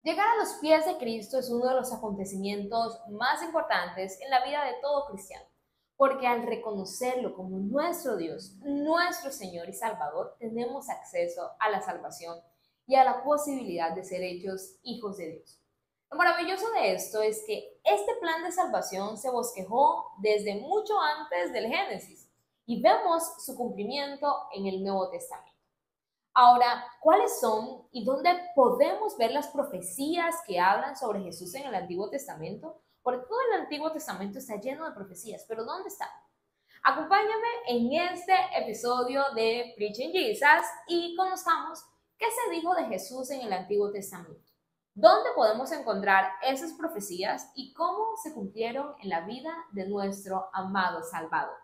Llegar a los pies de Cristo es uno de los acontecimientos más importantes en la vida de todo cristiano, porque al reconocerlo como nuestro Dios, nuestro Señor y Salvador, tenemos acceso a la salvación y a la posibilidad de ser hechos hijos de Dios. Lo maravilloso de esto es que este plan de salvación se bosquejó desde mucho antes del Génesis y vemos su cumplimiento en el Nuevo Testamento. Ahora, ¿cuáles son y dónde podemos ver las profecías que hablan sobre Jesús en el Antiguo Testamento? Porque todo el Antiguo Testamento está lleno de profecías, pero ¿dónde están? Acompáñame en este episodio de Preaching Jesus y conozcamos qué se dijo de Jesús en el Antiguo Testamento. ¿Dónde podemos encontrar esas profecías y cómo se cumplieron en la vida de nuestro amado Salvador?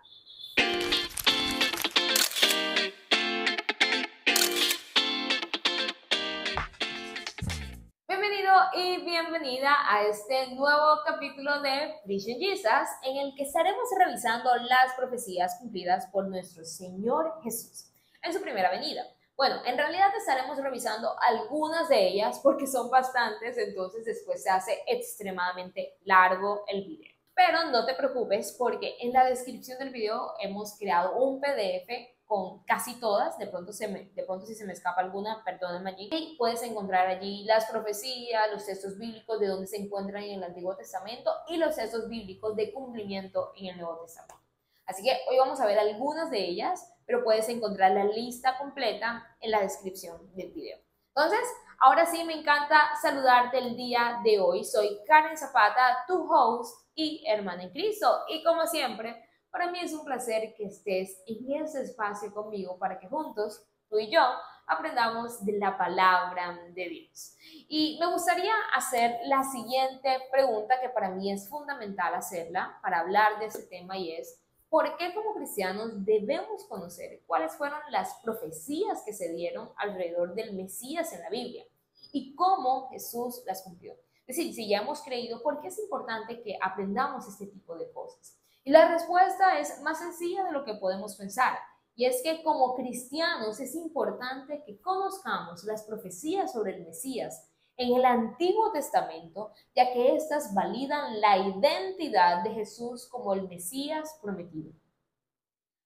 Bienvenido y bienvenida a este nuevo capítulo de Preaching Jesus, en el que estaremos revisando las profecías cumplidas por nuestro Señor Jesús en su primera venida. Bueno, en realidad estaremos revisando algunas de ellas porque son bastantes, entonces después se hace extremadamente largo el video. Pero no te preocupes porque en la descripción del video hemos creado un PDF con casi todas, de pronto si se me escapa alguna, perdónenme allí, y puedes encontrar allí las profecías, los textos bíblicos de donde se encuentran en el Antiguo Testamento y los textos bíblicos de cumplimiento en el Nuevo Testamento. Así que hoy vamos a ver algunas de ellas, pero puedes encontrar la lista completa en la descripción del video. Entonces, ahora sí me encanta saludarte el día de hoy. Soy Karen Zapata, tu host y hermana en Cristo. Y como siempre, para mí es un placer que estés en este espacio conmigo para que juntos, tú y yo, aprendamos de la palabra de Dios. Y me gustaría hacer la siguiente pregunta que para mí es fundamental hacerla para hablar de este tema y es, ¿por qué como cristianos debemos conocer cuáles fueron las profecías que se dieron alrededor del Mesías en la Biblia y cómo Jesús las cumplió? Es decir, si ya hemos creído, ¿por qué es importante que aprendamos este tipo de cosas? Y la respuesta es más sencilla de lo que podemos pensar. Y es que como cristianos es importante que conozcamos las profecías sobre el Mesías en el Antiguo Testamento, ya que éstas validan la identidad de Jesús como el Mesías prometido.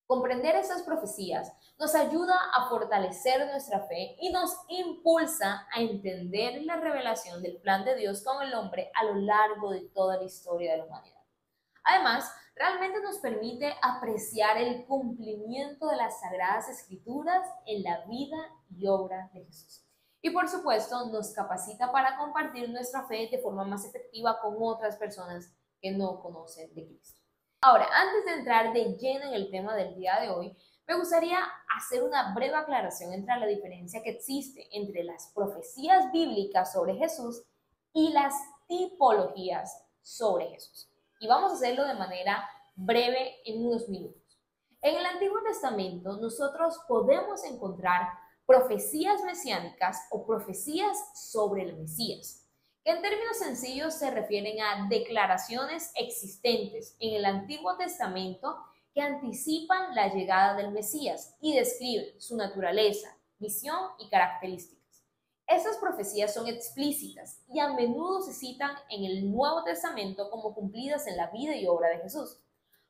Comprender esas profecías nos ayuda a fortalecer nuestra fe y nos impulsa a entender la revelación del plan de Dios con el hombre a lo largo de toda la historia de la humanidad. Además, realmente nos permite apreciar el cumplimiento de las Sagradas Escrituras en la vida y obra de Jesús. Y por supuesto, nos capacita para compartir nuestra fe de forma más efectiva con otras personas que no conocen de Cristo. Ahora, antes de entrar de lleno en el tema del día de hoy, me gustaría hacer una breve aclaración entre la diferencia que existe entre las profecías bíblicas sobre Jesús y las tipologías sobre Jesús. Y vamos a hacerlo de manera breve en unos minutos. En el Antiguo Testamento nosotros podemos encontrar profecías mesiánicas o profecías sobre el Mesías, que en términos sencillos se refieren a declaraciones existentes en el Antiguo Testamento que anticipan la llegada del Mesías y describen su naturaleza, misión y características. Estas profecías son explícitas y a menudo se citan en el Nuevo Testamento como cumplidas en la vida y obra de Jesús.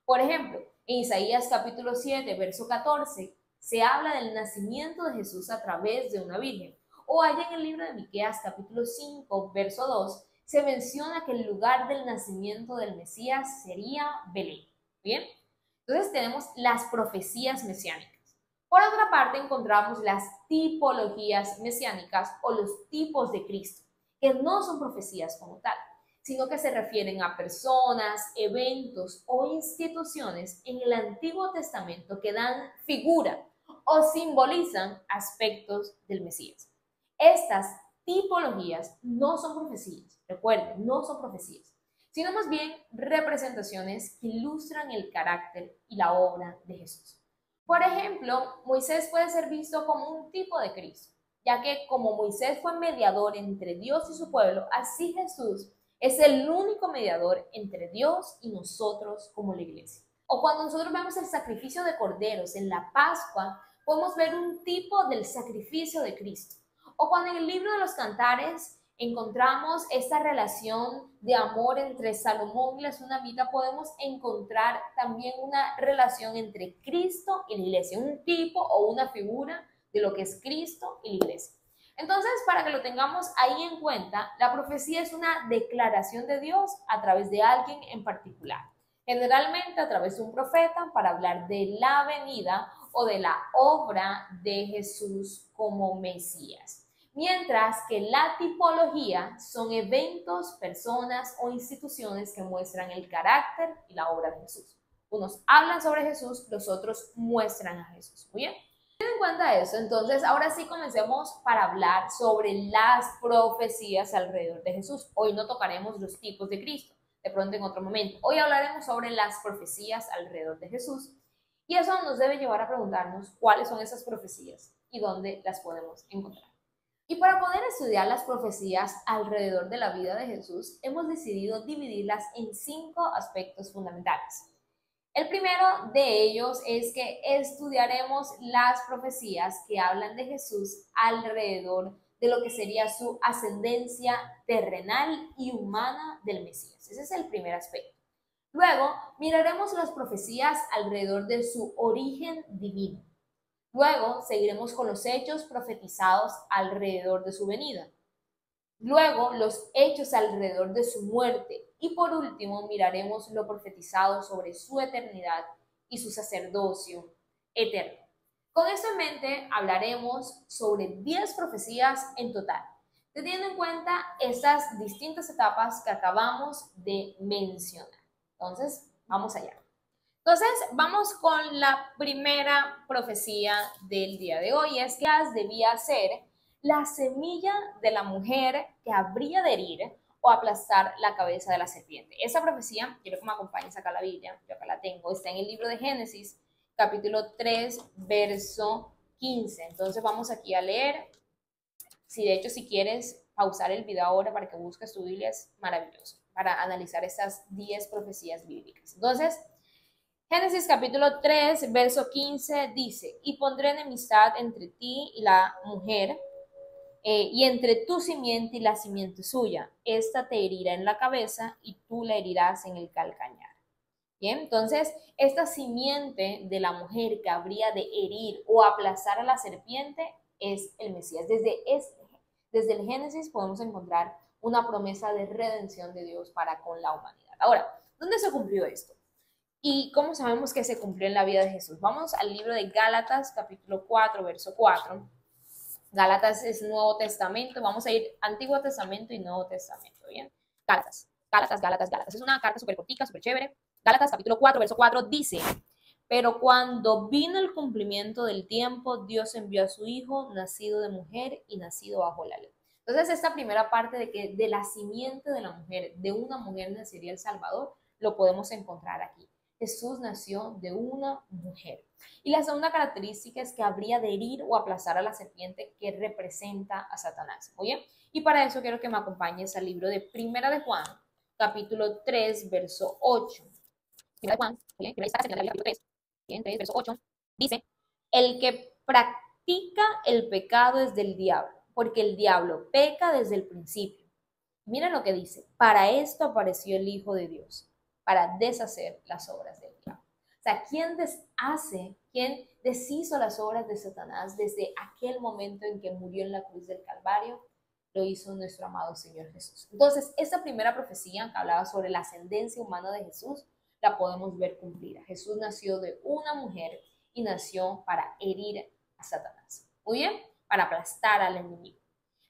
Por ejemplo, en Isaías capítulo 7, verso 14, se habla del nacimiento de Jesús a través de una virgen. O allá en el libro de Miqueas capítulo 5, verso 2, se menciona que el lugar del nacimiento del Mesías sería Belén. ¿Bien? Entonces tenemos las profecías mesiánicas. Por otra parte, encontramos las tipologías mesiánicas o los tipos de Cristo, que no son profecías como tal, sino que se refieren a personas, eventos o instituciones en el Antiguo Testamento que dan figura o simbolizan aspectos del Mesías. Estas tipologías no son profecías, recuerden, no son profecías, sino más bien representaciones que ilustran el carácter y la obra de Jesús. Por ejemplo, Moisés puede ser visto como un tipo de Cristo, ya que como Moisés fue mediador entre Dios y su pueblo, así Jesús es el único mediador entre Dios y nosotros como la iglesia. O cuando nosotros vemos el sacrificio de corderos en la Pascua, podemos ver un tipo del sacrificio de Cristo. O cuando en el libro de los Cantares encontramos esta relación de amor entre Salomón y la tsunamita, podemos encontrar también una relación entre Cristo y la iglesia, un tipo o una figura de lo que es Cristo y la iglesia. Entonces, para que lo tengamos ahí en cuenta, la profecía es una declaración de Dios a través de alguien en particular, generalmente a través de un profeta para hablar de la venida o de la obra de Jesús como Mesías. Mientras que la tipología son eventos, personas o instituciones que muestran el carácter y la obra de Jesús. Unos hablan sobre Jesús, los otros muestran a Jesús. Muy bien. Teniendo en cuenta eso, entonces ahora sí comencemos para hablar sobre las profecías alrededor de Jesús. Hoy no tocaremos los tipos de Cristo, de pronto en otro momento. Hoy hablaremos sobre las profecías alrededor de Jesús. Y eso nos debe llevar a preguntarnos cuáles son esas profecías y dónde las podemos encontrar. Y para poder estudiar las profecías alrededor de la vida de Jesús, hemos decidido dividirlas en 5 aspectos fundamentales. El primero de ellos es que estudiaremos las profecías que hablan de Jesús alrededor de lo que sería su ascendencia terrenal y humana del Mesías. Ese es el primer aspecto. Luego, miraremos las profecías alrededor de su origen divino. Luego seguiremos con los hechos profetizados alrededor de su venida. Luego los hechos alrededor de su muerte. Y por último miraremos lo profetizado sobre su eternidad y su sacerdocio eterno. Con esto en mente hablaremos sobre 10 profecías en total, teniendo en cuenta estas distintas etapas que acabamos de mencionar. Entonces, vamos allá. Entonces, vamos con la primera profecía del día de hoy. Es que debía ser la semilla de la mujer que habría de herir o aplastar la cabeza de la serpiente. Esa profecía, quiero que me acompañes acá a la Biblia, yo acá la tengo, está en el libro de Génesis, capítulo 3, verso 15. Entonces, vamos aquí a leer. Si quieres pausar el video ahora para que busques tu Biblia, es maravilloso, para analizar estas 10 profecías bíblicas. Entonces, Génesis capítulo 3, verso 15 dice, y pondré enemistad entre ti y la mujer, y entre tu simiente y la simiente suya. Esta te herirá en la cabeza y tú la herirás en el calcañar. Bien, entonces, esta simiente de la mujer que habría de herir o aplastar a la serpiente es el Mesías. Desde el Génesis podemos encontrar una promesa de redención de Dios para con la humanidad. Ahora, ¿dónde se cumplió esto? ¿Y cómo sabemos que se cumplió en la vida de Jesús? Vamos al libro de Gálatas, capítulo 4, verso 4. Gálatas es Nuevo Testamento. Vamos a ir Antiguo Testamento y Nuevo Testamento, ¿bien? Gálatas. Es una carta súper cortica, súper chévere. Gálatas, capítulo 4, verso 4, dice, pero cuando vino el cumplimiento del tiempo, Dios envió a su Hijo, nacido de mujer y nacido bajo la ley. Entonces, esta primera parte de que de la simiente de la mujer, de una mujer nacería el Salvador, lo podemos encontrar aquí. Jesús nació de una mujer. Y la segunda característica es que habría de herir o aplastar a la serpiente que representa a Satanás. Muy bien. Y para eso quiero que me acompañes al libro de Primera de Juan, capítulo 3, verso 8. Primera de Juan, bien, capítulo 3, bien, 3, verso 8, dice, el que practica el pecado es del diablo, porque el diablo peca desde el principio. Mira lo que dice, para esto apareció el Hijo de Dios, para deshacer las obras del diablo. O sea, ¿quién deshizo las obras de Satanás desde aquel momento en que murió en la cruz del Calvario? Lo hizo nuestro amado Señor Jesús. Entonces, esta primera profecía que hablaba sobre la ascendencia humana de Jesús, la podemos ver cumplida. Jesús nació de una mujer y nació para herir a Satanás. Muy bien, para aplastar al enemigo.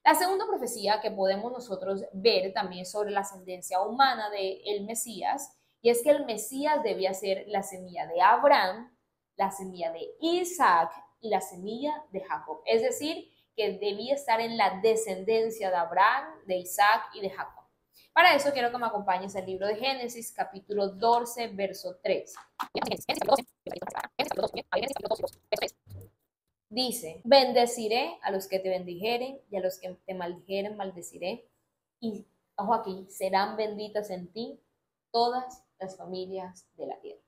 La segunda profecía que podemos nosotros ver también sobre la ascendencia humana del Mesías, y es que el Mesías debía ser la semilla de Abraham, la semilla de Isaac y la semilla de Jacob. Es decir, que debía estar en la descendencia de Abraham, de Isaac y de Jacob. Para eso quiero que me acompañes al libro de Génesis, capítulo 12, verso 3. Dice, bendeciré a los que te bendijeren y a los que te maldijeren maldeciré. Y, ojo aquí, serán benditas en ti todas las familias de la tierra.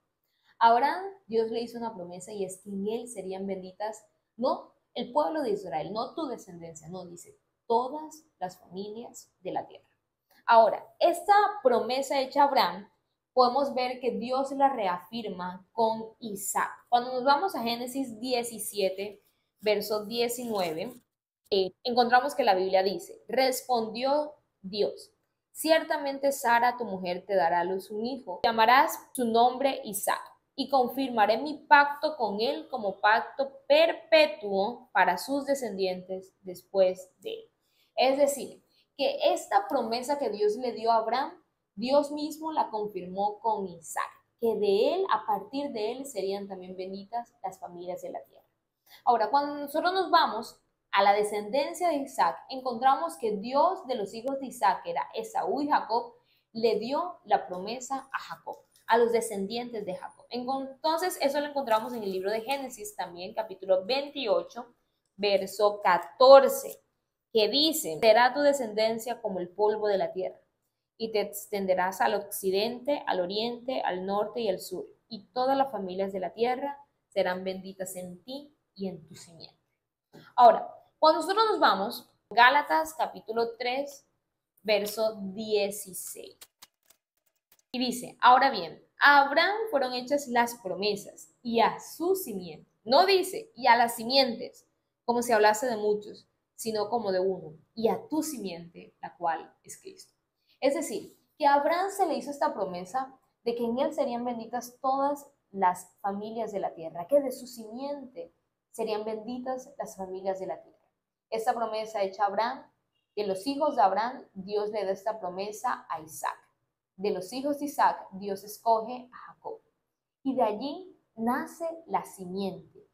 A Abraham, Dios le hizo una promesa y es que en él serían benditas, no el pueblo de Israel, no tu descendencia, no, dice todas las familias de la tierra. Ahora, esta promesa hecha a Abraham, podemos ver que Dios la reafirma con Isaac. Cuando nos vamos a Génesis 17, verso 19, encontramos que la Biblia dice, respondió Dios, ciertamente Sara, tu mujer, te dará a luz un hijo, llamarás su nombre Isaac, y confirmaré mi pacto con él como pacto perpetuo para sus descendientes después de él. Es decir, que esta promesa que Dios le dio a Abraham, Dios mismo la confirmó con Isaac, que de él, a partir de él, serían también benditas las familias de la tierra. Ahora, cuando nosotros nos vamos a la descendencia de Isaac, encontramos que Dios de los hijos de Isaac, que era Esaú y Jacob, le dio la promesa a Jacob, a los descendientes de Jacob. Entonces, eso lo encontramos en el libro de Génesis también, capítulo 28, verso 14, que dice, será tu descendencia como el polvo de la tierra, y te extenderás al occidente, al oriente, al norte y al sur, y todas las familias de la tierra serán benditas en ti y en tu simiente. Ahora, cuando nosotros nos vamos, Gálatas capítulo 3, verso 16. Y dice, ahora bien, a Abraham fueron hechas las promesas y a su simiente. No dice, y a las simientes, como si hablase de muchos, sino como de uno, y a tu simiente, la cual es Cristo. Es decir, que a Abraham se le hizo esta promesa de que en él serían benditas todas las familias de la tierra, que de su simiente serían benditas las familias de la tierra. Esta promesa hecha a Abraham, de los hijos de Abraham, Dios le da esta promesa a Isaac. De los hijos de Isaac, Dios escoge a Jacob. Y de allí nace la simiente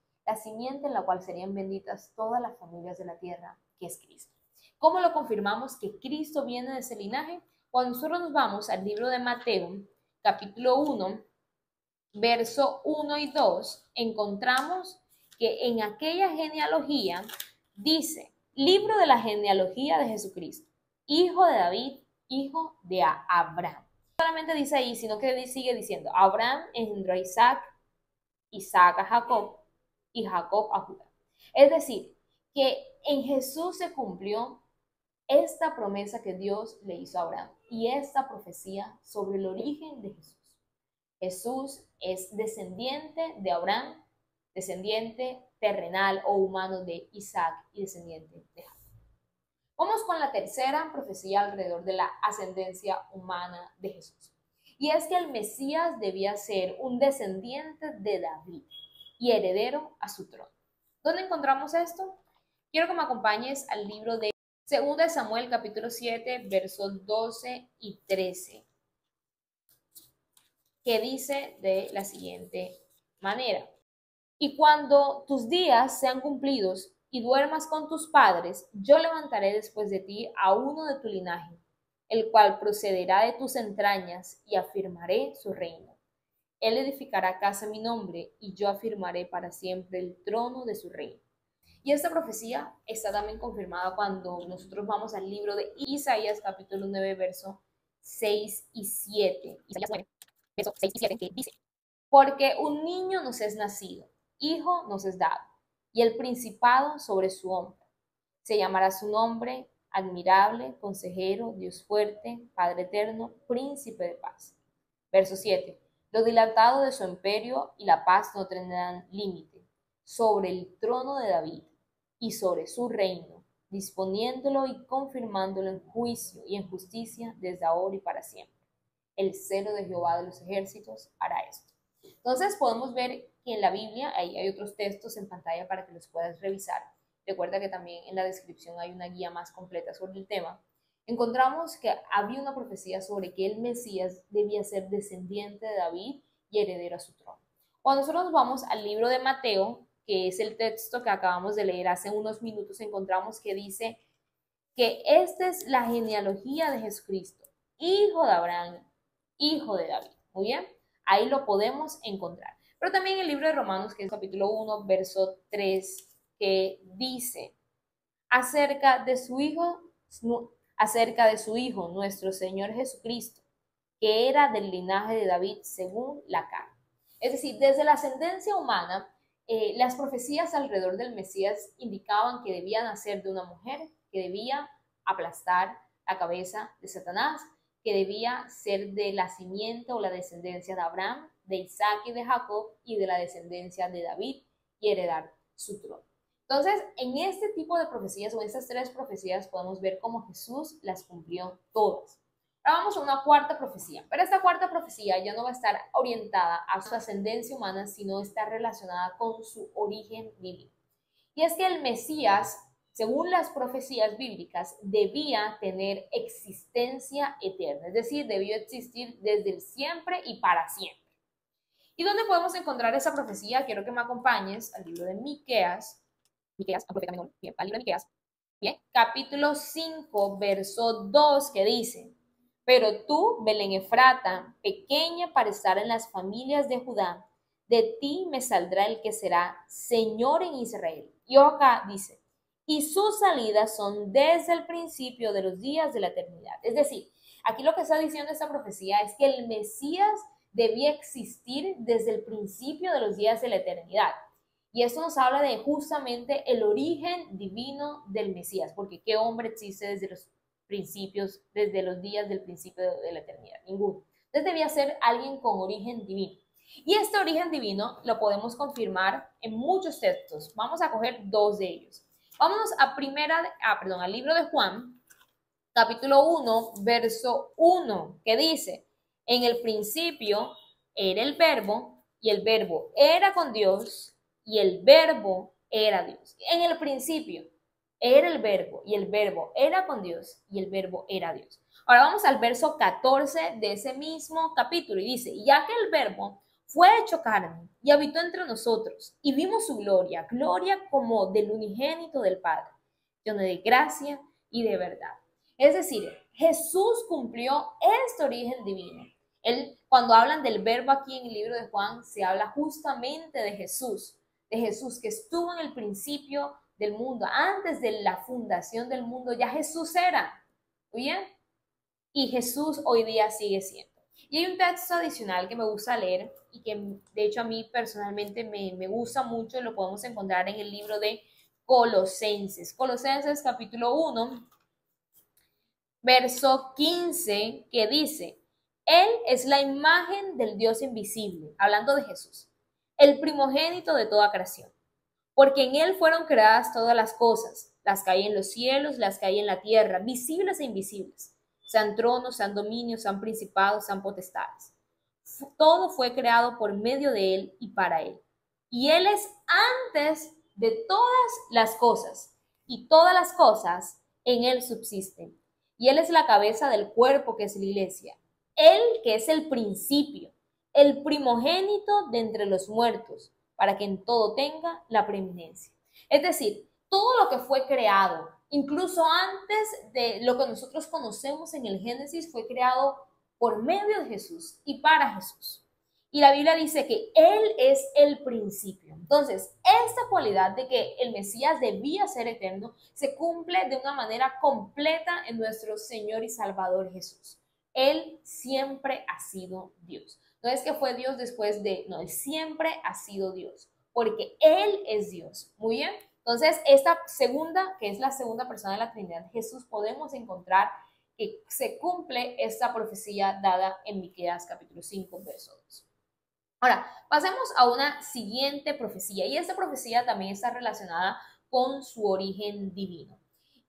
en la cual serían benditas todas las familias de la tierra, que es Cristo. ¿Cómo lo confirmamos que Cristo viene de ese linaje? Cuando nosotros nos vamos al libro de Mateo, capítulo 1, verso 1 y 2, encontramos que en aquella genealogía dice, libro de la genealogía de Jesucristo, hijo de David, hijo de Abraham. No solamente dice ahí, sino que sigue diciendo, Abraham engendró a Isaac, Isaac a Jacob y Jacob a Judá. Es decir, que en Jesús se cumplió esta promesa que Dios le hizo a Abraham y esta profecía sobre el origen de Jesús. Jesús es descendiente de Abraham, descendiente terrenal o humano de Isaac y descendiente de Jacob. Vamos con la tercera profecía alrededor de la ascendencia humana de Jesús. Y es que el Mesías debía ser un descendiente de David y heredero a su trono. ¿Dónde encontramos esto? Quiero que me acompañes al libro de 2 Samuel capítulo 7, versos 12 y 13, que dice de la siguiente manera. Y cuando tus días sean cumplidos y duermas con tus padres, yo levantaré después de ti a uno de tu linaje, el cual procederá de tus entrañas y afirmaré su reino. Él edificará casa a mi nombre y yo afirmaré para siempre el trono de su reino. Y esta profecía está también confirmada cuando nosotros vamos al libro de Isaías capítulo 9, verso 6 y 7. Isaías 9, verso 6 y 7, que dice, porque un niño nos es nacido, hijo nos es dado, y el principado sobre su hombro. Se llamará su nombre admirable, consejero, Dios fuerte, Padre eterno, príncipe de paz. Verso 7. Lo dilatado de su imperio y la paz no tendrán límite sobre el trono de David y sobre su reino, disponiéndolo y confirmándolo en juicio y en justicia desde ahora y para siempre. El celo de Jehová de los ejércitos hará esto. Entonces podemos ver que en la Biblia, ahí hay otros textos en pantalla para que los puedas revisar. Recuerda que también en la descripción hay una guía más completa sobre el tema. Encontramos que había una profecía sobre que el Mesías debía ser descendiente de David y heredero a su trono. Cuando nosotros nos vamos al libro de Mateo, que es el texto que acabamos de leer hace unos minutos, encontramos que dice que esta es la genealogía de Jesucristo, hijo de Abraham, hijo de David. Muy bien, ahí lo podemos encontrar. Pero también el libro de Romanos, que es capítulo 1, verso 3, que dice acerca de su hijo, nuestro Señor Jesucristo, que era del linaje de David según la carne. Es decir, desde la ascendencia humana, las profecías alrededor del Mesías indicaban que debía nacer de una mujer, que que debía aplastar la cabeza de Satanás, que debía ser de la simiente o la descendencia de Abraham, de Isaac y de Jacob, y de la descendencia de David, y heredar su trono. Entonces, en este tipo de profecías, o en estas tres profecías, podemos ver cómo Jesús las cumplió todas. Ahora vamos a una cuarta profecía, pero esta cuarta profecía ya no va a estar orientada a su ascendencia humana, sino está relacionada con su origen divino. Y es que el Mesías, según las profecías bíblicas, debía tener existencia eterna, es decir, debió existir desde el siempre y para siempre. ¿Y dónde podemos encontrar esa profecía? Quiero que me acompañes al libro de Miqueas, al libro de Miqueas, bien, capítulo 5, verso 2, que dice: pero tú, Belén Efrata, pequeña para estar en las familias de Judá, de ti me saldrá el que será Señor en Israel. Y acá dice, y sus salidas son desde el principio de los días de la eternidad. Es decir, aquí lo que está diciendo esta profecía es que el Mesías debía existir desde el principio de los días de la eternidad. Y esto nos habla de justamente el origen divino del Mesías, porque ¿qué hombre existe desde los principios, desde los días del principio de la eternidad? Ninguno. Entonces debía ser alguien con origen divino. Y este origen divino lo podemos confirmar en muchos textos. Vamos a coger dos de ellos. Vámonos al libro de Juan, capítulo 1, verso 1, que dice: en el principio era el verbo, y el verbo era con Dios, y el verbo era Dios. En el principio era el verbo, y el verbo era con Dios, y el verbo era Dios. Ahora vamos al verso 14 de ese mismo capítulo, y dice: ya que el verbo fue hecho carne y habitó entre nosotros, y vimos su gloria, gloria como del unigénito del Padre, lleno de gracia y de verdad. Es decir, Jesús cumplió este origen divino. Cuando hablan del verbo aquí en el libro de Juan, se habla justamente de Jesús que estuvo en el principio del mundo, antes de la fundación del mundo, ya Jesús era, ¿bien? Y Jesús hoy día sigue siendo. Y hay un texto adicional que me gusta leer y que de hecho a mí personalmente me gusta mucho, lo podemos encontrar en el libro de Colosenses. Colosenses capítulo 1, verso 15, que dice: Él es la imagen del Dios invisible, hablando de Jesús, el primogénito de toda creación, porque en Él fueron creadas todas las cosas, las que hay en los cielos, las que hay en la tierra, visibles e invisibles, sean tronos, sean dominios, sean principados, sean potestades. Todo fue creado por medio de Él y para Él. Y Él es antes de todas las cosas, y todas las cosas en Él subsisten. Y Él es la cabeza del cuerpo, que es la iglesia. Él que es el principio, el primogénito de entre los muertos, para que en todo tenga la preeminencia. Es decir, todo lo que fue creado, incluso antes de lo que nosotros conocemos en el Génesis, fue creado por medio de Jesús y para Jesús. Y la Biblia dice que Él es el principio. Entonces, esta cualidad de que el Mesías debía ser eterno se cumple de una manera completa en nuestro Señor y Salvador Jesús. Él siempre ha sido Dios. No es que fue Dios después de, no, Él siempre ha sido Dios, porque Él es Dios. Muy bien. Entonces, esta segunda, que es la segunda persona de la Trinidad, Jesús, podemos encontrar que se cumple esta profecía dada en Miqueas capítulo 5, verso 2. Ahora, pasemos a una siguiente profecía, y esta profecía también está relacionada con su origen divino.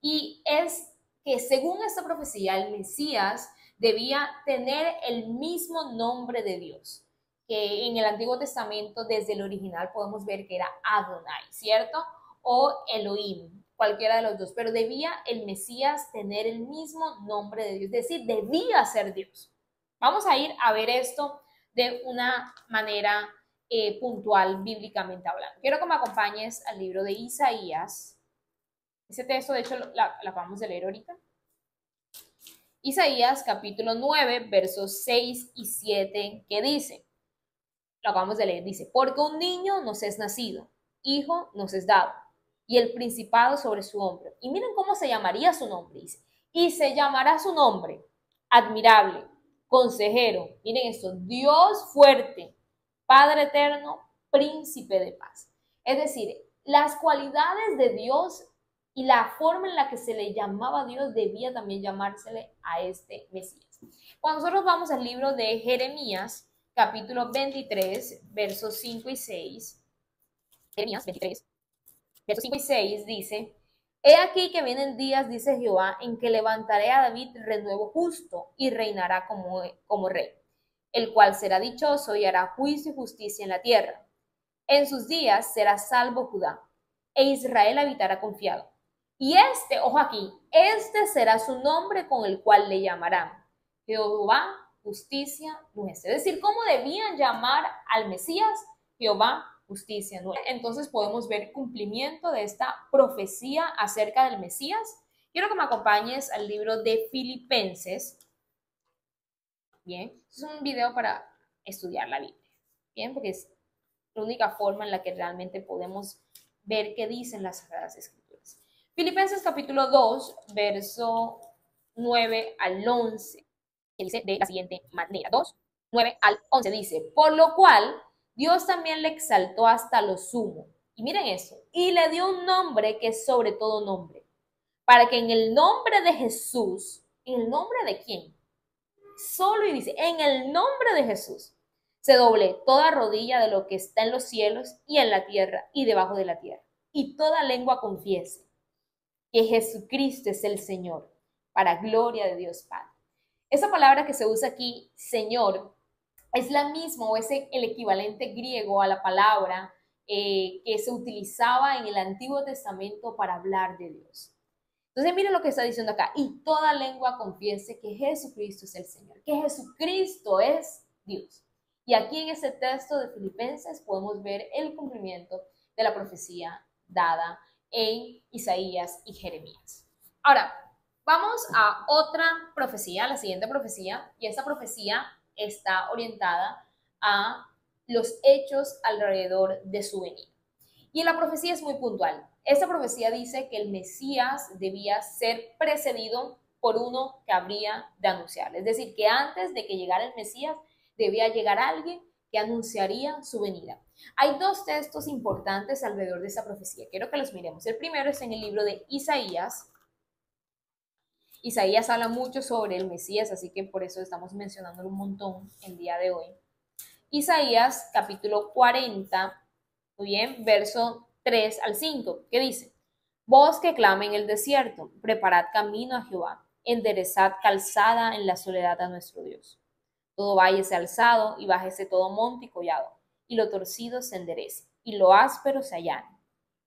Y es que según esta profecía, el Mesías debía tener el mismo nombre de Dios, que en el Antiguo Testamento, desde el original, podemos ver que era Adonai, ¿cierto? O Elohim, cualquiera de los dos, pero debía el Mesías tener el mismo nombre de Dios, es decir, debía ser Dios. Vamos a ir a ver esto de una manera puntual, bíblicamente hablando. Quiero que me acompañes al libro de Isaías. Ese texto, de hecho, la acabamos de leer ahorita. Isaías, capítulo 9, versos 6 y 7, que dice, lo acabamos de leer, dice: porque un niño nos es nacido, hijo nos es dado, y el principado sobre su hombro. Y miren cómo se llamaría su nombre, dice, y se llamará su nombre admirable, consejero, miren esto, Dios fuerte, Padre eterno, príncipe de paz. Es decir, las cualidades de Dios y la forma en la que se le llamaba a Dios debía también llamársele a este Mesías. Cuando nosotros vamos al libro de Jeremías, capítulo 23, versos 5 y 6, Jeremías 23, versos 5 y 6 dice: He aquí que vienen días, dice Jehová, en que levantaré a David renuevo justo y reinará como rey, el cual será dichoso y hará juicio y justicia en la tierra. En sus días será salvo Judá, e Israel habitará confiado. Y este, ojo aquí, este será su nombre con el cual le llamarán Jehová, justicia nuestra. Es decir, ¿cómo debían llamar al Mesías? Jehová, justicia nuestra. Entonces podemos ver cumplimiento de esta profecía acerca del Mesías. Quiero que me acompañes al libro de Filipenses. Bien, es un video para estudiar la Biblia. Bien, porque es la única forma en la que realmente podemos ver qué dicen las Sagradas Escrituras. Filipenses capítulo 2, verso 9 al 11, que dice de la siguiente manera: 2, 9 al 11 dice: Por lo cual Dios también le exaltó hasta lo sumo. Y miren eso, y le dio un nombre que es sobre todo nombre, para que en el nombre de Jesús, ¿en el nombre de quién? Solo, y dice, en el nombre de Jesús, se doble toda rodilla de lo que está en los cielos y en la tierra y debajo de la tierra, y toda lengua confiese que Jesucristo es el Señor, para gloria de Dios Padre. Esa palabra que se usa aquí, Señor, es la misma o es el equivalente griego a la palabra que se utilizaba en el Antiguo Testamento para hablar de Dios. Entonces miren lo que está diciendo acá: y toda lengua confiese que Jesucristo es el Señor, que Jesucristo es Dios. Y aquí en este texto de Filipenses podemos ver el cumplimiento de la profecía dada en Isaías y Jeremías. Ahora, vamos a otra profecía, la siguiente profecía, y esta profecía está orientada a los hechos alrededor de su venida. Y la profecía es muy puntual. Esta profecía dice que el Mesías debía ser precedido por uno que habría de anunciar. Es decir, que antes de que llegara el Mesías debía llegar alguien que anunciaría su venida. Hay dos textos importantes alrededor de esta profecía. Quiero que los miremos. El primero es en el libro de Isaías. Isaías habla mucho sobre el Mesías, así que por eso estamos mencionándolo un montón el día de hoy. Isaías capítulo 40, muy bien, verso 3 al 5, que dice: Voz que clama en el desierto, preparad camino a Jehová, enderezad calzada en la soledad a nuestro Dios. Todo valle sea alzado y bájese todo monte y collado, y lo torcido se enderece, y lo áspero se allane,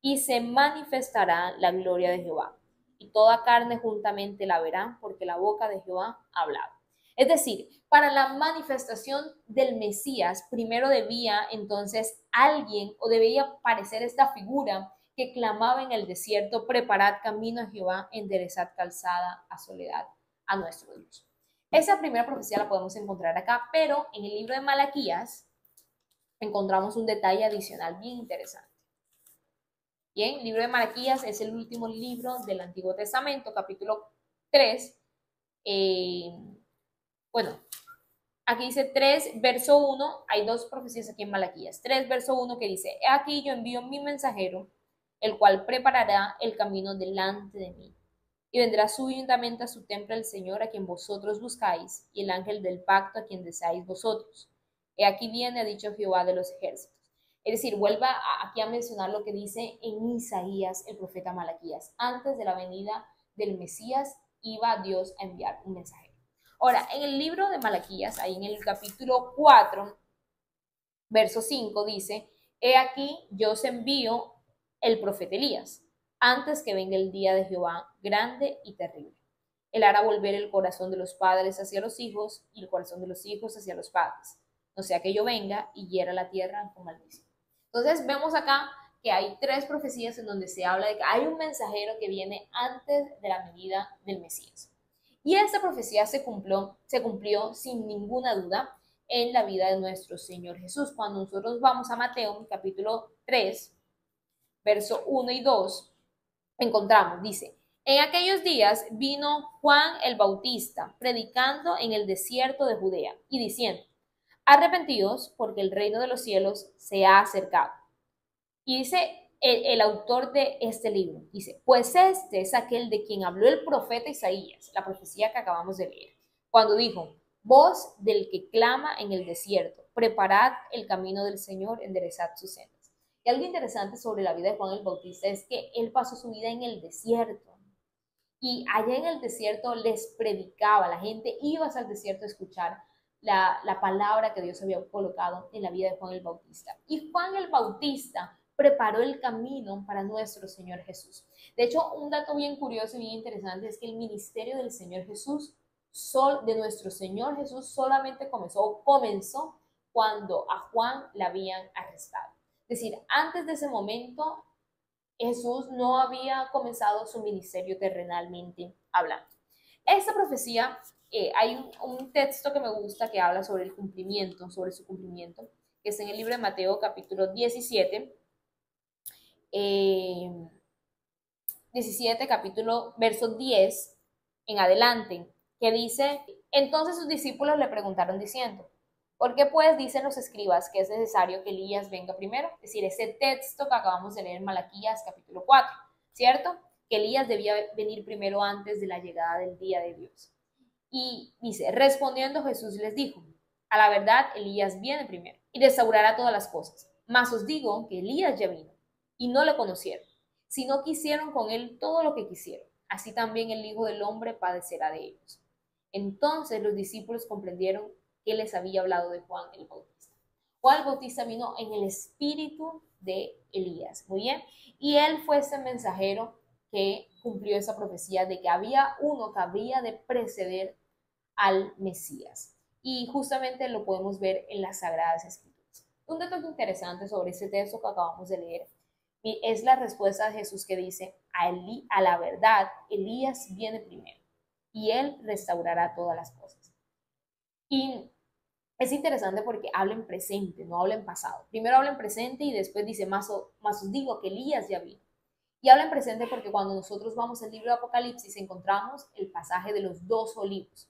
y se manifestará la gloria de Jehová, y toda carne juntamente la verá, porque la boca de Jehová ha hablado. Es decir, para la manifestación del Mesías, primero debía entonces alguien, o debía aparecer esta figura que clamaba en el desierto: preparad camino a Jehová, enderezad calzada a soledad a nuestro Dios. Esa primera profecía la podemos encontrar acá, pero en el libro de Malaquías encontramos un detalle adicional bien interesante. Bien, el libro de Malaquías es el último libro del Antiguo Testamento, capítulo 3. Bueno, aquí dice 3, verso 1, hay dos profecías aquí en Malaquías. 3, verso 1 que dice: He aquí yo envío mi mensajero, el cual preparará el camino delante de mí. Y vendrá juntamente a su templo el Señor a quien vosotros buscáis, y el ángel del pacto a quien deseáis vosotros. He aquí viene, ha dicho Jehová de los ejércitos. Es decir, vuelva aquí a mencionar lo que dice en Isaías el profeta Malaquías. Antes de la venida del Mesías iba Dios a enviar un mensajero. Ahora, en el libro de Malaquías, ahí en el capítulo 4, verso 5, dice: He aquí yo os envío el profeta Elías, antes que venga el día de Jehová grande y terrible. Él hará volver el corazón de los padres hacia los hijos y el corazón de los hijos hacia los padres, no sea que yo venga y hiera la tierra con maldición. Entonces vemos acá que hay tres profecías en donde se habla de que hay un mensajero que viene antes de la venida del Mesías. Y esta profecía se cumplió sin ninguna duda en la vida de nuestro Señor Jesús. Cuando nosotros vamos a Mateo, capítulo 3, verso 1 y 2, encontramos, dice: En aquellos días vino Juan el Bautista, predicando en el desierto de Judea, y diciendo: Arrepentíos, porque el reino de los cielos se ha acercado. Y dice el autor de este libro. Dice, pues este es aquel de quien habló el profeta Isaías, la profecía que acabamos de leer, cuando dijo, voz del que clama en el desierto, preparad el camino del Señor, enderezad sus sendas. Y algo interesante sobre la vida de Juan el Bautista es que él pasó su vida en el desierto. Y allá en el desierto les predicaba, la gente iba al desierto a escuchar la palabra que Dios había colocado en la vida de Juan el Bautista. Y Juan el Bautista preparó el camino para nuestro Señor Jesús. De hecho, un dato bien curioso y bien interesante es que el ministerio del Señor Jesús, de nuestro Señor Jesús, solamente comenzó cuando a Juan la habían arrestado. Es decir, antes de ese momento, Jesús no había comenzado su ministerio terrenalmente hablando. Esta profecía, hay un texto que me gusta que habla sobre el cumplimiento, sobre su cumplimiento, que está en el libro de Mateo capítulo 17, 17 capítulo verso 10 en adelante, que dice, entonces sus discípulos le preguntaron diciendo, ¿por qué pues dicen los escribas que es necesario que Elías venga primero? Es decir, ese texto que acabamos de leer en Malaquías capítulo 4, ¿cierto? Que Elías debía venir primero antes de la llegada del día de Dios. Y dice, respondiendo Jesús les dijo, a la verdad Elías viene primero y restaurará todas las cosas. Mas os digo que Elías ya vino y no le conocieron, sino que hicieron con él todo lo que quisieron. Así también el Hijo del Hombre padecerá de ellos. Entonces los discípulos comprendieron que les había hablado de Juan el Bautista. Juan el Bautista vino en el espíritu de Elías, muy bien, y él fue ese mensajero que cumplió esa profecía de que había uno que habría de preceder al Mesías. Y justamente lo podemos ver en las Sagradas Escrituras. Un dato interesante sobre ese texto que acabamos de leer es la respuesta de Jesús que dice, a la verdad, Elías viene primero y él restaurará todas las cosas. Y es interesante porque habla en presente, no habla en pasado. Primero habla en presente y después dice, más os digo que Elías ya vino. Y habla en presente porque cuando nosotros vamos al libro de Apocalipsis encontramos el pasaje de los 2 olivos,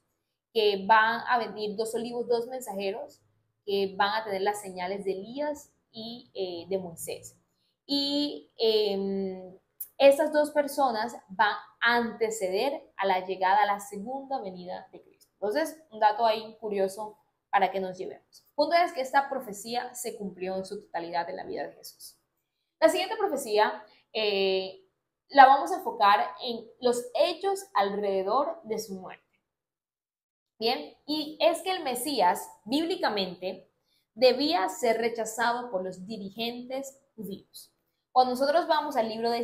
que van a venir 2 olivos, 2 mensajeros que van a tener las señales de Elías y de Moisés. Y estas 2 personas van a anteceder a la llegada, a la segunda venida de Cristo. Entonces, un dato ahí curioso para que nos llevemos. El punto es que esta profecía se cumplió en su totalidad en la vida de Jesús. La siguiente profecía la vamos a enfocar en los hechos alrededor de su muerte. Bien, y es que el Mesías, bíblicamente, debía ser rechazado por los dirigentes judíos. Cuando nosotros vamos al libro de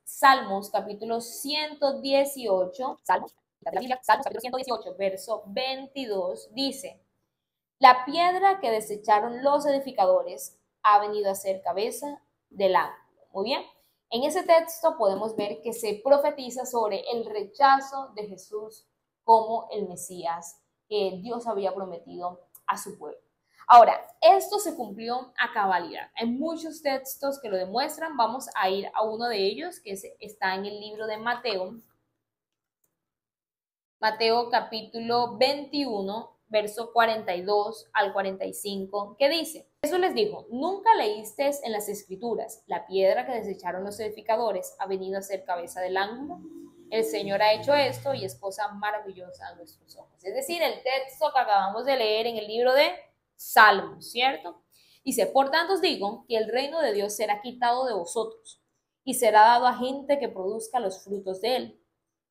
Salmos, capítulo 118, Salmos, la Biblia, Salmos, capítulo 118, verso 22, dice, la piedra que desecharon los edificadores ha venido a ser cabeza del ángulo. Muy bien. En ese texto podemos ver que se profetiza sobre el rechazo de Jesús como el Mesías que Dios había prometido a su pueblo. Ahora, esto se cumplió a cabalidad. Hay muchos textos que lo demuestran. Vamos a ir a uno de ellos que está en el libro de Mateo. Mateo capítulo 21, verso 42 al 45, que dice, Jesús les dijo, ¿nunca leísteis en las Escrituras, la piedra que desecharon los edificadores ha venido a ser cabeza del ángulo? El Señor ha hecho esto y es cosa maravillosa a nuestros ojos. Es decir, el texto que acabamos de leer en el libro de Salmos, ¿cierto? Dice, por tanto os digo que el reino de Dios será quitado de vosotros y será dado a gente que produzca los frutos de él.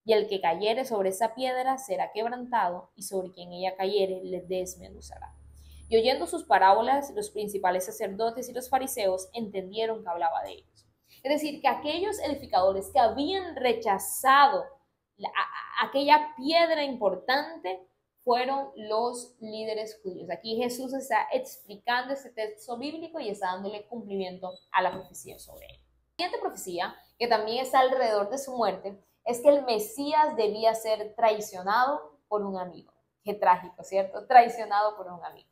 Y el que cayere sobre esa piedra será quebrantado, y sobre quien ella cayere le desmenuzará. Y oyendo sus parábolas, los principales sacerdotes y los fariseos entendieron que hablaba de ellos. Es decir, que aquellos edificadores que habían rechazado aquella piedra importante fueron los líderes judíos. Aquí Jesús está explicando este texto bíblico y está dándole cumplimiento a la profecía sobre él. La siguiente profecía, que también está alrededor de su muerte, es que el Mesías debía ser traicionado por un amigo. Qué trágico, ¿cierto? Traicionado por un amigo.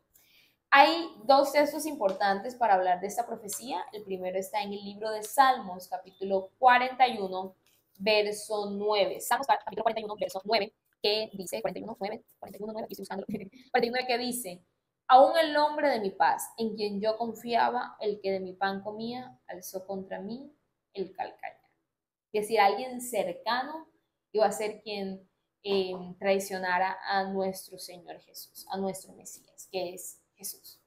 Hay 2 textos importantes para hablar de esta profecía. El primero está en el libro de Salmos, capítulo 41, verso 9. Salmos, capítulo 41, verso 9, que dice, 41, 9, aquí estoy buscando, 49, que dice, aún el hombre de mi paz, en quien yo confiaba, el que de mi pan comía, alzó contra mí el calcañar. Es decir, alguien cercano iba a ser quien traicionara a nuestro Señor Jesús, a nuestro Mesías, que es Jesús.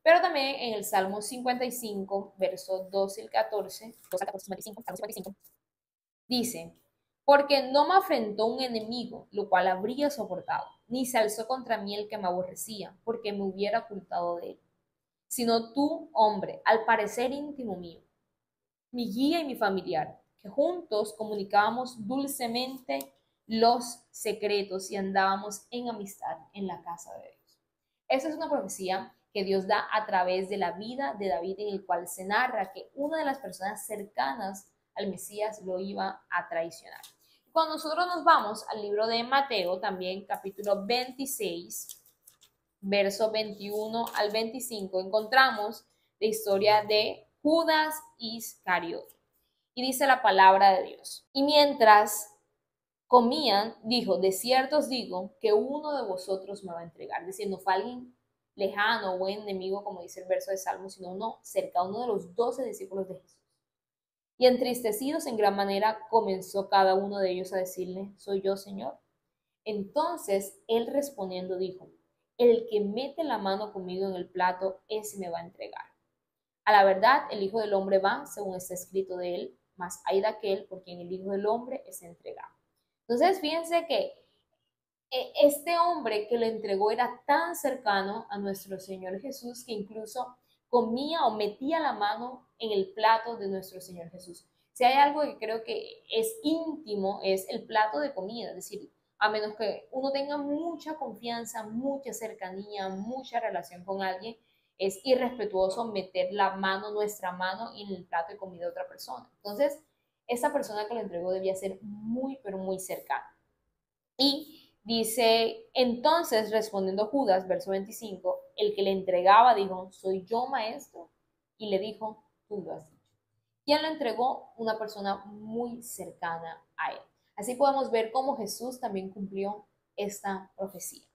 Pero también en el Salmo 55, versos 12 y 14, 12 al 14, 55, Salmo 55, dice: porque no me afrentó un enemigo, lo cual habría soportado, ni se alzó contra mí el que me aborrecía, porque me hubiera ocultado de él, sino tú, hombre, al parecer íntimo mío, mi guía y mi familiar, que juntos comunicábamos dulcemente los secretos y andábamos en amistad en la casa de Dios. Esa es una profecía que Dios da a través de la vida de David, en el cual se narra que una de las personas cercanas al Mesías lo iba a traicionar. Cuando nosotros nos vamos al libro de Mateo, también capítulo 26, verso 21 al 25, encontramos la historia de Judas Iscariote. Y dice la palabra de Dios: y mientras comían, dijo: de cierto os digo que uno de vosotros me va a entregar. Es decir, no fue alguien lejano o enemigo, como dice el verso de Salmo, sino uno cerca, uno de los 12 discípulos de Jesús. Y entristecidos en gran manera, comenzó cada uno de ellos a decirle: ¿soy yo, Señor? Entonces él respondiendo dijo: el que mete la mano conmigo en el plato, ese me va a entregar. A la verdad, el Hijo del Hombre va, según está escrito de él, mas hay de aquel por quien el Hijo del Hombre es entregado. Entonces, fíjense que este hombre que lo entregó era tan cercano a nuestro Señor Jesús que incluso comía o metía la mano en el plato de nuestro Señor Jesús. Si hay algo que creo que es íntimo, es el plato de comida, es decir, a menos que uno tenga mucha confianza, mucha cercanía, mucha relación con alguien, es irrespetuoso meter la mano, nuestra mano, en el plato de comida de otra persona. Entonces, esa persona que lo entregó debía ser muy, pero muy cercana. Y dice: entonces respondiendo Judas, verso 25, el que le entregaba dijo: soy yo, maestro. Y le dijo: tú lo has dicho. ¿Quién lo entregó? Una persona muy cercana a él. Así podemos ver cómo Jesús también cumplió esta profecía.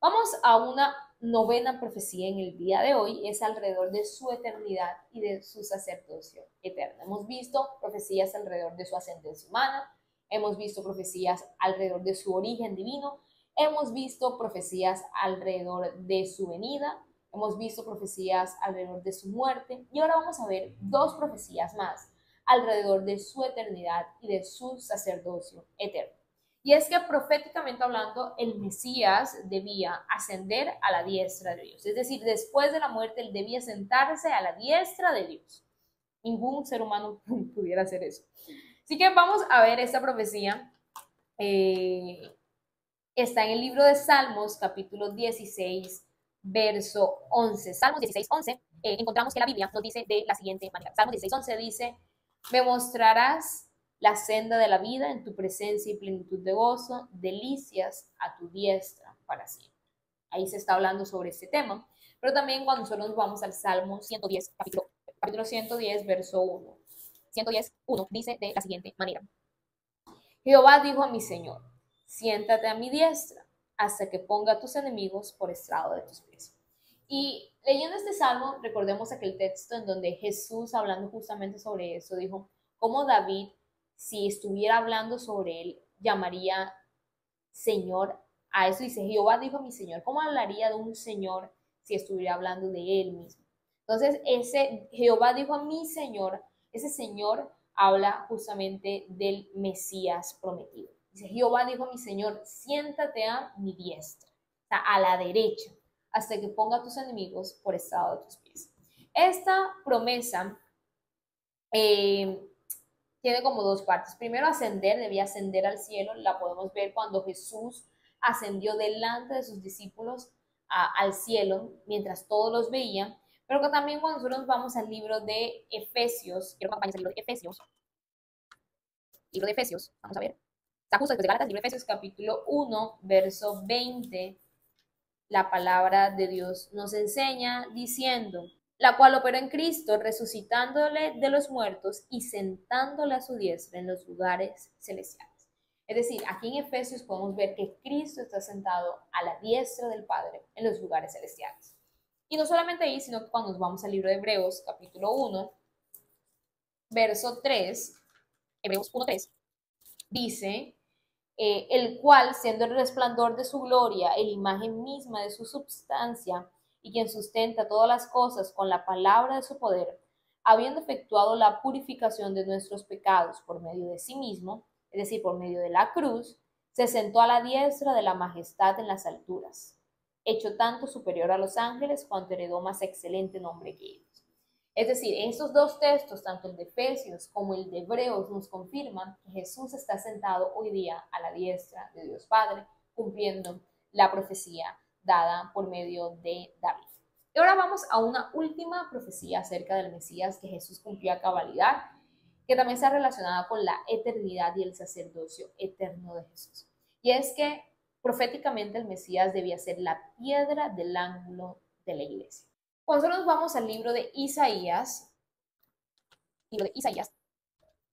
Vamos a una novena profecía en el día de hoy, es alrededor de su eternidad y de su sacerdocio eterno. Hemos visto profecías alrededor de su ascendencia humana, hemos visto profecías alrededor de su origen divino, hemos visto profecías alrededor de su venida, hemos visto profecías alrededor de su muerte, y ahora vamos a ver dos profecías más alrededor de su eternidad y de su sacerdocio eterno. Y es que proféticamente hablando, el Mesías debía ascender a la diestra de Dios. Es decir, después de la muerte, él debía sentarse a la diestra de Dios. Ningún ser humano pudiera hacer eso. Así que vamos a ver esta profecía. Está en el libro de Salmos, capítulo 16, verso 11. Salmos 16, 11. Encontramos que la Biblia nos dice de la siguiente manera. Salmos 16, 11 dice: me mostrarás la senda de la vida, en tu presencia y plenitud de gozo, delicias a tu diestra para siempre. Ahí se está hablando sobre este tema. Pero también cuando nosotros nos vamos al Salmo 110, capítulo 110, verso 1. 110, 1 dice de la siguiente manera: Jehová dijo a mi Señor: siéntate a mi diestra hasta que ponga a tus enemigos por estrado de tus pies. Y leyendo este salmo, recordemos aquel texto en donde Jesús, hablando justamente sobre eso, dijo cómo David, si estuviera hablando sobre él, llamaría Señor a eso. Dice: Jehová dijo a mi Señor. ¿Cómo hablaría de un Señor si estuviera hablando de él mismo? Entonces, ese Jehová dijo a mi Señor, ese Señor habla justamente del Mesías prometido. Dice: Jehová dijo a mi Señor: siéntate a mi diestra, o sea, a la derecha, hasta que ponga a tus enemigos por estrado de tus pies. Esta promesa tiene como dos partes. Primero, ascender, debía ascender al cielo. La podemos ver cuando Jesús ascendió delante de sus discípulos al cielo, mientras todos los veían. Pero que también cuando nosotros vamos al libro de Efesios, quiero que acompañes al libro de Efesios, vamos a ver, está justo después de Gálatas, libro de Efesios, capítulo 1, verso 20, la palabra de Dios nos enseña diciendo: la cual operó en Cristo, resucitándole de los muertos y sentándole a su diestra en los lugares celestiales. Es decir, aquí en Efesios podemos ver que Cristo está sentado a la diestra del Padre en los lugares celestiales. Y no solamente ahí, sino que cuando nos vamos al libro de Hebreos, capítulo 1, verso 3, Hebreos 1:3, dice, el cual, siendo el resplandor de su gloria, la imagen misma de su substancia, y quien sustenta todas las cosas con la palabra de su poder, habiendo efectuado la purificación de nuestros pecados por medio de sí mismo, es decir, por medio de la cruz, se sentó a la diestra de la majestad en las alturas, hecho tanto superior a los ángeles cuanto heredó más excelente nombre que ellos. Es decir, en estos dos textos, tanto el de Efesios como el de Hebreos, nos confirman que Jesús está sentado hoy día a la diestra de Dios Padre, cumpliendo la profecía dada por medio de David. Y ahora vamos a una última profecía acerca del Mesías que Jesús cumplió a cabalidad, que también está relacionada con la eternidad y el sacerdocio eterno de Jesús. Y es que proféticamente el Mesías debía ser la piedra del ángulo de la iglesia. Cuando nos vamos al libro de Isaías,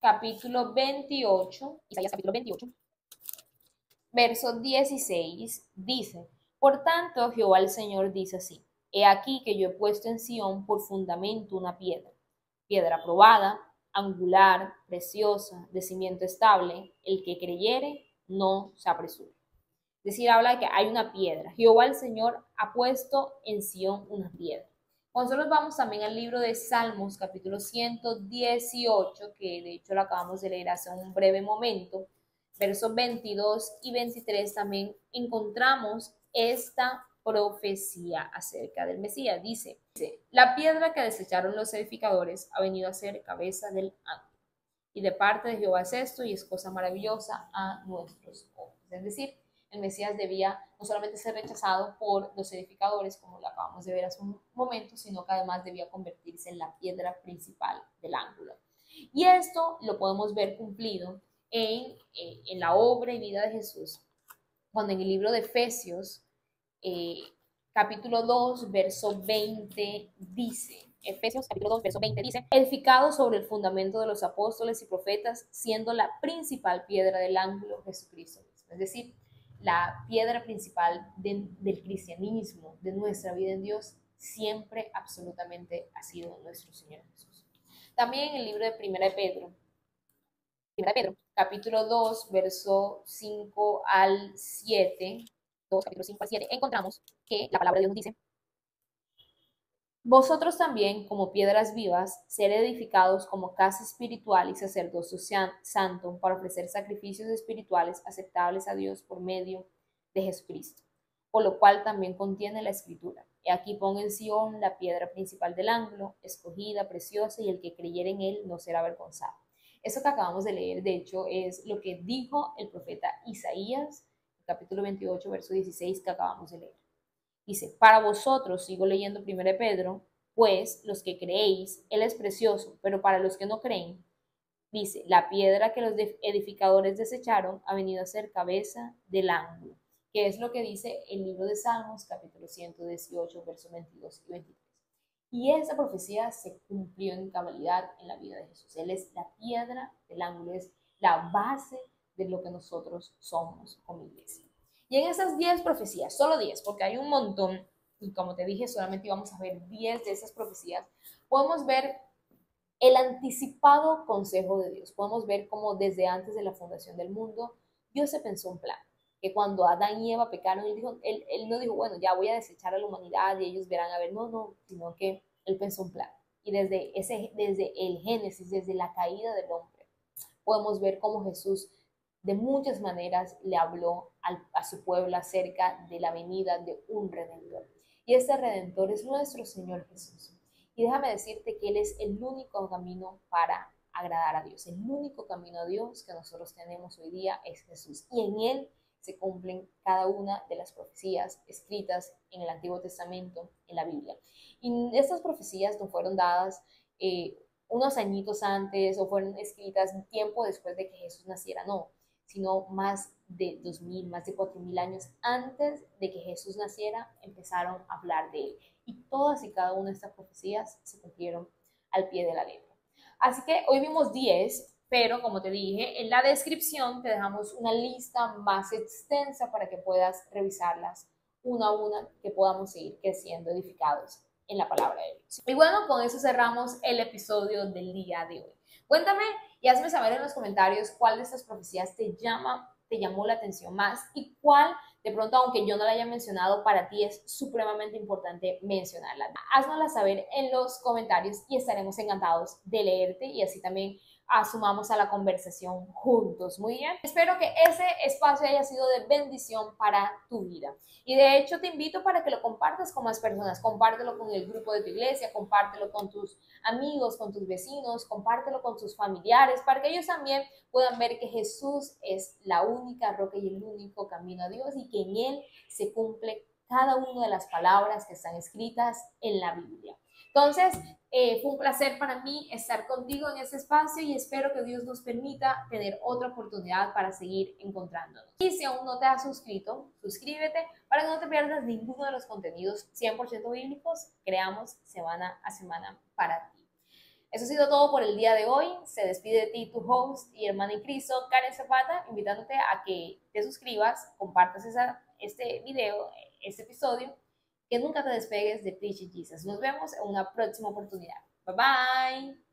capítulo 28, verso 16, dice, por tanto Jehová el Señor dice así, he aquí que yo he puesto en Sión por fundamento una piedra probada, angular, preciosa, de cimiento estable, el que creyere no se apresure. Es decir, habla de que hay una piedra. Jehová el Señor ha puesto en Sión una piedra. Cuando nosotros vamos también al libro de Salmos, capítulo 118, que de hecho lo acabamos de leer hace un breve momento, versos 22 y 23, también encontramos esta profecía acerca del Mesías. Dice, la piedra que desecharon los edificadores ha venido a ser cabeza del ángulo. Y de parte de Jehová es esto, y es cosa maravillosa a nuestros ojos. Es decir, el Mesías debía no solamente ser rechazado por los edificadores, como lo acabamos de ver hace un momento, sino que además debía convertirse en la piedra principal del ángulo. Y esto lo podemos ver cumplido en la obra y vida de Jesús, cuando en el libro de Efesios, capítulo 2, verso 20, dice, Efesios capítulo 2, verso 20 dice, edificado sobre el fundamento de los apóstoles y profetas, siendo la principal piedra del ángulo Jesucristo mismo. Es decir, la piedra principal del cristianismo, de nuestra vida en Dios, siempre absolutamente ha sido nuestro Señor Jesús. También en el libro de Primera de Pedro, capítulo 2, verso 5 al 7, capítulo 5 al 7, encontramos que la palabra de Dios nos dice, vosotros también, como piedras vivas, ser edificados como casa espiritual y sacerdocio santo para ofrecer sacrificios espirituales aceptables a Dios por medio de Jesucristo. Por lo cual también contiene la Escritura. He aquí pongo en Sión la piedra principal del ángulo, escogida, preciosa, y el que creyere en él no será avergonzado. Eso que acabamos de leer, de hecho, es lo que dijo el profeta Isaías, capítulo 28, verso 16, que acabamos de leer. Dice, para vosotros, sigo leyendo 1 Pedro, pues los que creéis, él es precioso, pero para los que no creen, dice, la piedra que los edificadores desecharon ha venido a ser cabeza del ángulo, que es lo que dice el libro de Salmos, capítulo 118, versos 22 y 23. Y esa profecía se cumplió en cabalidad en la vida de Jesús. Él es la piedra del ángulo, es la base de lo que nosotros somos como iglesia. Y en esas 10 profecías, solo 10, porque hay un montón, y como te dije, solamente íbamos a ver 10 de esas profecías, podemos ver el anticipado consejo de Dios. Podemos ver cómo desde antes de la fundación del mundo, Dios se pensó un plan. Que cuando Adán y Eva pecaron, él no dijo, bueno, ya voy a desechar a la humanidad y ellos verán a ver, no, sino que él pensó un plan. Y desde el Génesis, desde la caída del hombre, podemos ver cómo Jesús de muchas maneras le habló a su pueblo acerca de la venida de un Redentor. Y este Redentor es nuestro Señor Jesús. Y déjame decirte que Él es el único camino para agradar a Dios. El único camino a Dios que nosotros tenemos hoy día es Jesús. Y en Él se cumplen cada una de las profecías escritas en el Antiguo Testamento, en la Biblia. Y estas profecías no fueron dadas unos añitos antes o fueron escritas un tiempo después de que Jesús naciera, no, sino más de 2000, más de 4000 años antes de que Jesús naciera, empezaron a hablar de él. Y todas y cada una de estas profecías se cumplieron al pie de la letra. Así que hoy vimos 10, pero como te dije, en la descripción te dejamos una lista más extensa para que puedas revisarlas una a una, que podamos seguir creciendo edificados en la palabra de Dios. Y bueno, con eso cerramos el episodio del día de hoy. Cuéntame y hazme saber en los comentarios cuál de estas profecías te llamó la atención más y cuál, de pronto, aunque yo no la haya mencionado, para ti es supremamente importante mencionarla. Háznosla saber en los comentarios y estaremos encantados de leerte y así también asumamos a la conversación juntos. Muy bien. Espero que ese espacio haya sido de bendición para tu vida. Y de hecho te invito para que lo compartas con más personas. Compártelo con el grupo de tu iglesia, compártelo con tus amigos, con tus vecinos, compártelo con tus familiares, para que ellos también puedan ver que Jesús es la única roca y el único camino a Dios y que en Él se cumple cada una de las palabras que están escritas en la Biblia. Entonces, fue un placer para mí estar contigo en este espacio y espero que Dios nos permita tener otra oportunidad para seguir encontrándonos. Y si aún no te has suscrito, suscríbete para que no te pierdas ninguno de los contenidos 100% bíblicos que creamos semana a semana para ti. Eso ha sido todo por el día de hoy. Se despide de ti tu host y hermana en Cristo, Karen Zapata, invitándote a que te suscribas, compartas este video, este episodio, que nunca te despegues de Preaching Jesus. Nos vemos en una próxima oportunidad. Bye bye.